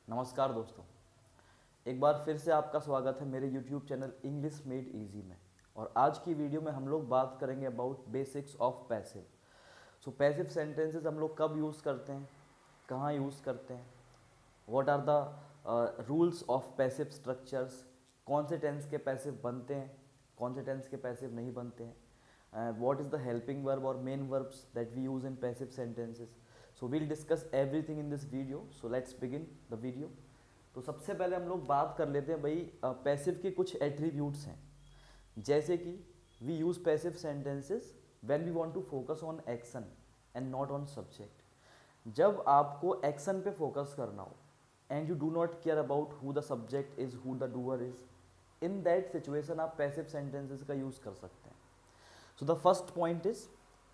नमस्कार दोस्तों, एक बार फिर से आपका स्वागत है मेरे YouTube channel English made easy में। और आज की वीडियो में हम लोग बात करेंगे about basics of passive. So passive sentences हम लोग कब यूज़ करते हैं, कहाँ यूज़ करते हैं, what are the rules of passive structures, कौन से टेंस के पैसिव बनते हैं, कौन से टेंस के पैसिव नहीं बनते हैं, what is the helping verb और main verbs that we use in passive sentences. So we'll discuss everything in this video. So let's begin the video. तो सबसे पहले हम लोग बात कर लेते हैं भाई, पैसिव के कुछ एट्रीब्यूट्स हैं। जैसे कि we use passive sentences when we want to focus on action and not on subject. जब आपको एक्शन पे फोकस करना हो and you do not care about who the subject is, who the doer is, in that situation आप passive sentences का use कर सकते हैं। So the first point is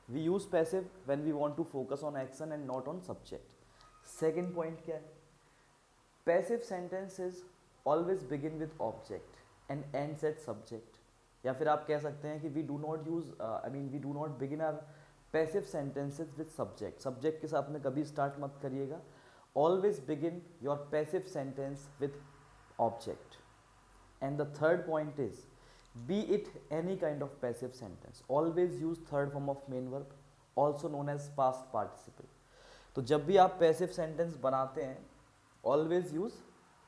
we use passive when we want to focus on action and not on subject. Second point क्या है? Passive sentences always begin with object and ends at subject. या फिर आप कह सकते हैं कि we do not use we do not begin are passive sentences with subject. Subject के साथ में कभी स्टार्ट मत करिएगा। Always begin your passive sentence with object. And the third point is be it any kind of passive sentence, always use third form of main verb, also known as past participle. तो जब भी आप passive sentence बनाते हैं, always use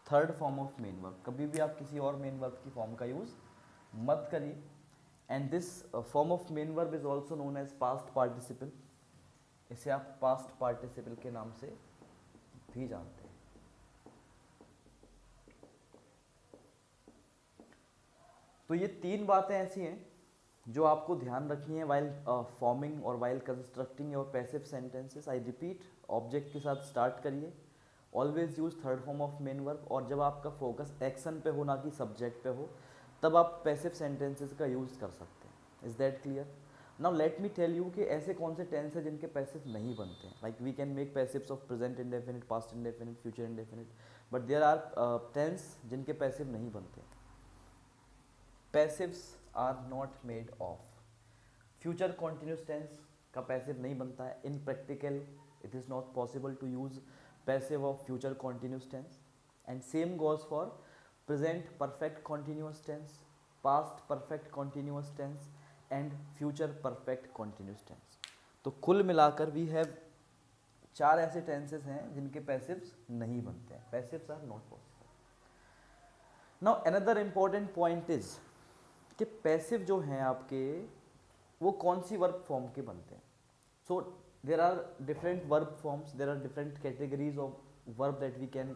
third form of main verb. कभी भी आप किसी और मेन वर्ब की फॉर्म का यूज मत करिए। And this form of main verb is also known as past participle. इसे आप पास्ट पार्टिसिपल के नाम से भी जानते हैं। तो ये तीन बातें ऐसी हैं जो आपको ध्यान रखनी है वाइल फॉर्मिंग और while constructing your passive sentences. I repeat, object के साथ स्टार्ट करिए, always use third form of main verb, और जब आपका फोकस एक्शन पे हो ना कि सब्जेक्ट पे हो, तब आप पैसिव सेंटेंसेस का यूज़ कर सकते हैं। Is that clear? Now let me tell you कि ऐसे कौन से टेंस है जिनके पैसिव नहीं बनते हैं। Like we can make passives of present indefinite, past indefinite, future indefinite, but there are tense जिनके पैसिव नहीं बनते। Passives are not made of. Future continuous tense का पैसिव नहीं बनता है। In practical it is not possible to use passive of future continuous tense. And same goes for present perfect continuous tense, past perfect continuous tense and future perfect continuous tense. तो कुल मिलाकर we have चार ऐसे tenses हैं जिनके passives नहीं बनते हैं। Passives are not possible. Now another important point is कि पैसिव जो हैं आपके, वो कौन सी वर्ब फॉर्म के बनते हैं। So there are different verb forms, there are different categories of verb that we can,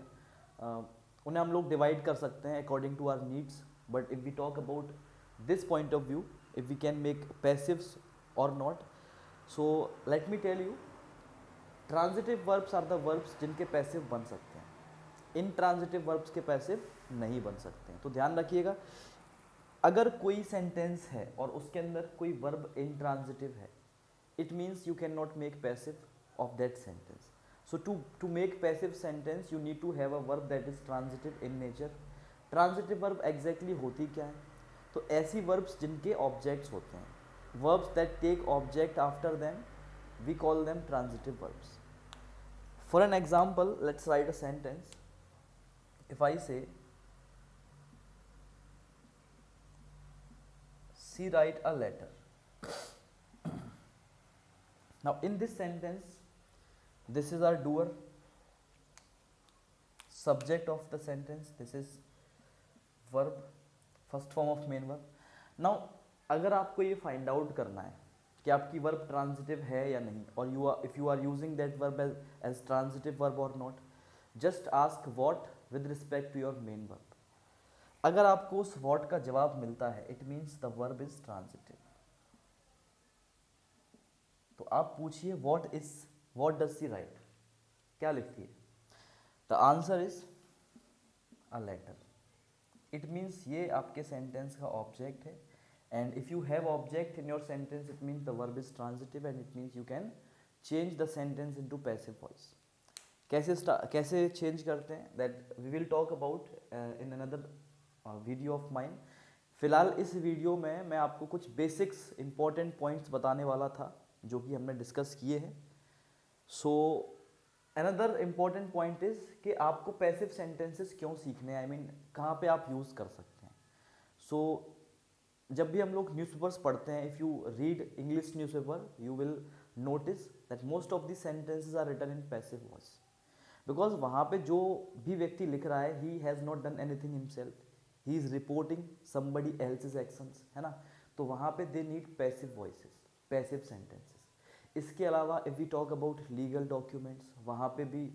उन्हें हम लोग डिवाइड कर सकते हैं according to our needs. But if we talk about this point of view, if we can make passives और not, so let me tell you, transitive verbs are the verbs जिनके passive बन सकते हैं। Intransitive verbs के passive नहीं बन सकते हैं। तो ध्यान रखिएगा, अगर कोई सेंटेंस है और उसके अंदर कोई वर्ब इनट्रांजिटिव है, it means you cannot make passive of that sentence. So to make passive sentence you need to have a verb that is transitive in nature. Transitive verb exactly होती क्या है? तो ऐसी verbs जिनके objects होते हैं, verbs that take object after them, we call them transitive verbs. For an example, let's write a sentence. If I say she write a letter. Now in this sentence, this is our doer, subject of the sentence, this is verb, first form of main verb. Now अगर आपको ये find out करना है कि आपकी verb transitive है या नहीं, और you are, if you are using that verb as transitive verb और not, just ask what with respect to your main verb. अगर आपको उस व्हाट का जवाब मिलता है, it means the verb is transitive. तो आप पूछिए व्हाट डज शी राइट, क्या लिखती है? The answer is a letter. It means ये आपके सेंटेंस का ऑब्जेक्ट है। And if you have object in your sentence, it means the verb is transitive and it means you can change the sentence into passive voice. कैसे change करते हैं, that we will talk about in another video of mine. फिलहाल इस video में मैं आपको कुछ basics important points बताने वाला था जो कि हमने डिस्कस किए हैं। So another important point is कि आपको पैसिव सेंटेंसेस क्यों सीखने हैं, आई मीन कहाँ पे आप यूज़ कर सकते हैं. सो जब भी हम लोग न्यूज़पेपर्स पढ़ते हैं, if you read English newspaper you will notice that most of the sentences are written in passive voice, because वहाँ पे जो भी व्यक्ति लिख रहा है he has not done anything himself, he is reporting somebody else's actions, है ना. तो वहाँ पे they need passive voices, passive sentences. इसके अलावा if we talk about legal documents, वहाँ पे भी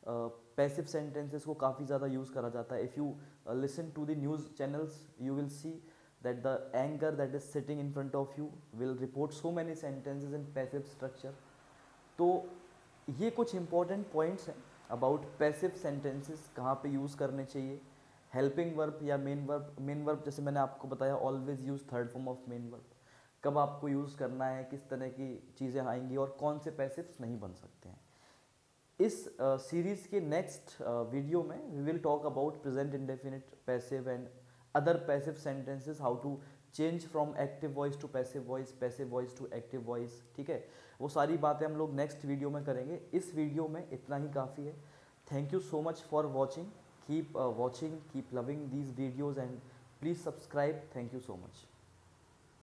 पैसिव सेंटेंसेस को काफ़ी ज़्यादा यूज़ करा जाता है. If you listen to the news channels you will see that the anchor that is sitting in front of you will report so many sentences in passive structure. तो ये कुछ important points हैं about passive sentences, कहाँ पे use करने चाहिए. Helping verb या main verb जैसे मैंने आपको बताया always use third form of main verb, कब आपको यूज़ करना है, किस तरह की चीज़ें आएंगी और कौन से पैसिव्स नहीं बन सकते हैं. इस सीरीज़ के नेक्स्ट वीडियो में we will talk about present indefinite, passive and other passive sentences, how to change from active voice to passive voice to active voice. ठीक है, वो सारी बातें हम लोग नेक्स्ट वीडियो में करेंगे. इस वीडियो में इतना ही काफ़ी है. Thank you so much for watching. Keep watching, keep loving these videos and please subscribe. Thank you so much.